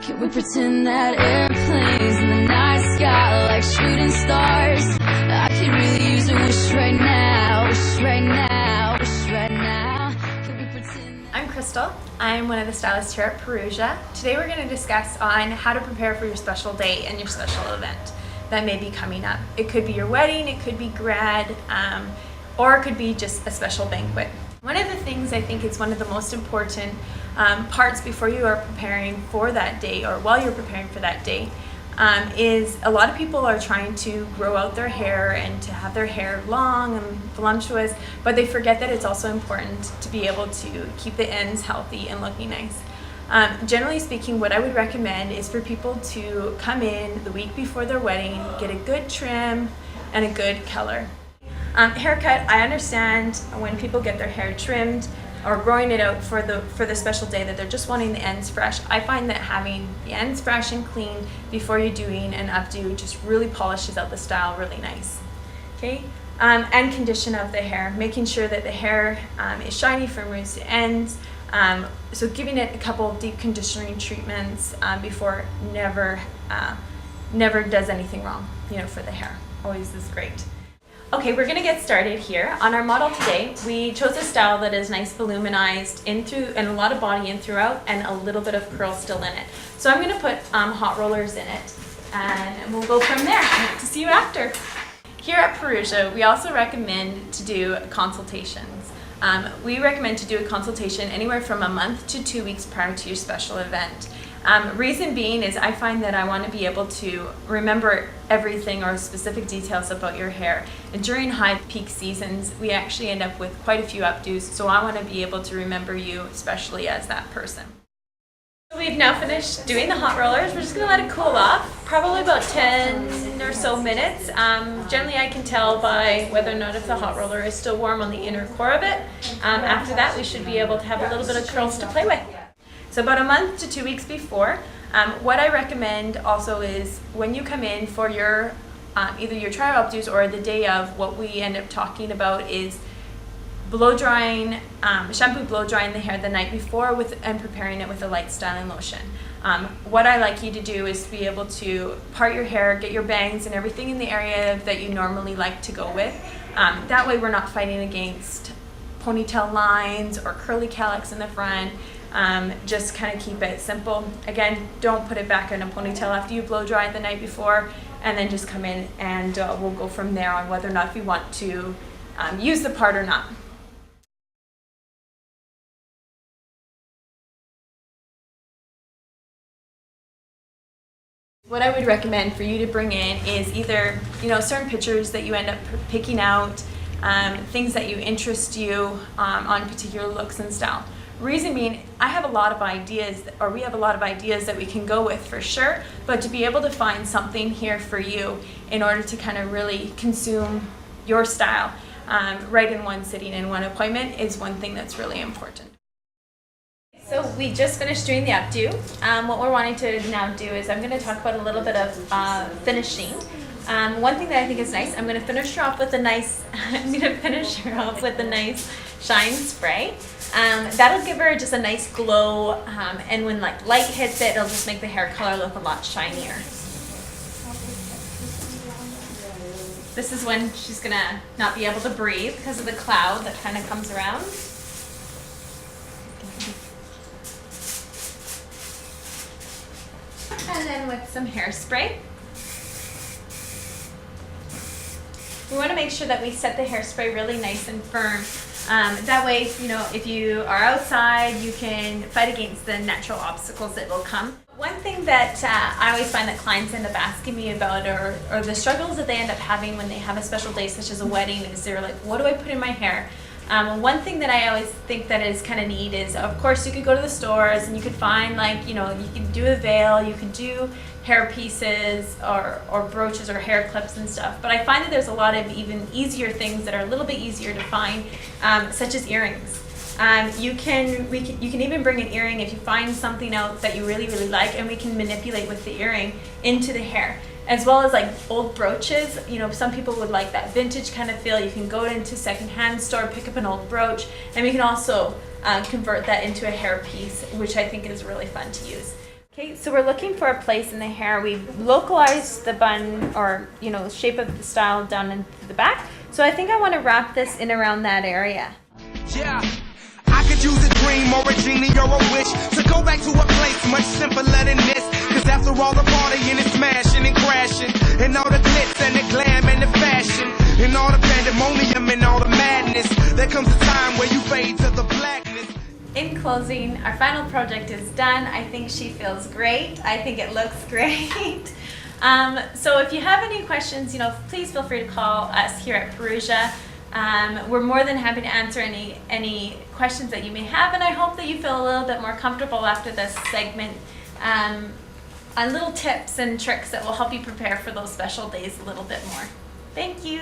Can we pretend that airplanes in the night sky like shooting stars? I could really use a wish right now, wish right now, wish right now. Can we pretend that... I'm Crystal. I'm one of the stylists here at Perugia. Today we're going to discuss on how to prepare for your special day and your special event that may be coming up. It could be your wedding, it could be grad, or it could be just a special banquet. One of the things I think is one of the most important parts before you are preparing for that day or while you're preparing for that day is a lot of people are trying to grow out their hair and to have their hair long and voluptuous, but they forget that it's also important to be able to keep the ends healthy and looking nice. Generally speaking, what I would recommend is for people to come in the week before their wedding, get a good trim and a good color. Haircut, I understand when people get their hair trimmed or growing it out for the special day that they're just wanting the ends fresh. I find that having the ends fresh and clean before you're doing an updo just really polishes out the style really nice. Okay, and condition of the hair, making sure that the hair is shiny from roots to ends. So giving it a couple of deep conditioning treatments before never does anything wrong, for the hair. Always is great. Okay, we're gonna get started here. On our model today, we chose a style that is nice voluminized in through and a lot of body in throughout and a little bit of curl still in it. So I'm gonna put hot rollers in it and we'll go from there. I hope to see you after. Here at Perugia, we also recommend to do consultations. We recommend to do a consultation anywhere from a month to 2 weeks prior to your special event. Reason being is I find that I want to be able to remember everything or specific details about your hair. And during high peak seasons, we actually end up with quite a few updos, so I want to be able to remember you, especially as that person. So we've now finished doing the hot rollers. We're just going to let it cool off, probably about 10 or so minutes. Generally I can tell by whether or not if the hot roller is still warm on the inner core of it. After that we should be able to have a little bit of curls to play with. So about a month to 2 weeks before, what I recommend also is when you come in for your either your trial updos or the day of, what we end up talking about is blow drying, shampoo blow drying the hair the night before and preparing it with a light styling lotion. What I like you to do is to be able to part your hair, get your bangs and everything in the area that you normally like to go with. That way we're not fighting against ponytail lines or curly calyx in the front. Just kind of keep it simple. Again, don't put it back in a ponytail after you blow dry it the night before, and then just come in and we'll go from there on whether or not if you want to use the part or not. What I would recommend for you to bring in is either certain pictures that you end up picking out, things that you interest you on particular looks and style. Reason being, I have a lot of ideas, or we have a lot of ideas that we can go with for sure, but to be able to find something here for you in order to kind of really consume your style right in one sitting, in one appointment, is one thing that's really important. So we just finished doing the updo. What we're wanting to now do is I'm going to talk about a little bit of finishing. One thing that I think is nice, I'm going to finish her off with a nice shine spray. That'll give her just a nice glow, and when light hits it, it'll just make the hair color look a lot shinier. This is when she's gonna not be able to breathe because of the cloud that kind of comes around. And then with some hairspray. We want to make sure that we set the hairspray really nice and firm. That way, if you are outside, you can fight against the natural obstacles that will come. One thing that I always find that clients end up asking me about, or the struggles that they end up having when they have a special day such as a wedding, is they're like, what do I put in my hair? One thing that I always think that is kind of neat is, of course, you could go to the stores and you could find you can do a veil, you could do hair pieces or brooches or hair clips and stuff. But I find that there's a lot of even easier things that are a little bit easier to find, such as earrings. You can even bring an earring if you find something out that you really like, and we can manipulate with the earring into the hair. As well as old brooches, some people would like that vintage kind of feel. You can go into secondhand store, pick up an old brooch, and we can also convert that into a hair piece, which I think is really fun to use. Okay, so we're looking for a place in the hair. We've localized the bun, or shape of the style down into the back. So I think I want to wrap this in around that area. Yeah, I could use a dream or a genie or a wish to go back to a place much simpler than this. Cause after all the partying and smashing and crashing, and all the glitz and the glam and the fashion, and all the pandemonium and all the madness, there comes a time where you fade to the blackness. In closing, our final project is done. I think she feels great. I think it looks great. So if you have any questions, please feel free to call us here at Perugia. We're more than happy to answer any questions that you may have, and I hope that you feel a little bit more comfortable after this segment on little tips and tricks that will help you prepare for those special days a little bit more. Thank you.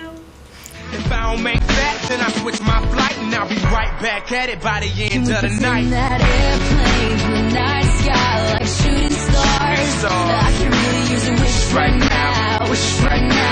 If I don't make that, then I switch my flight and I'll be right back at it by the end of the night. In that airplane in the night sky like shooting stars. I can really use a wish right now, wish right now.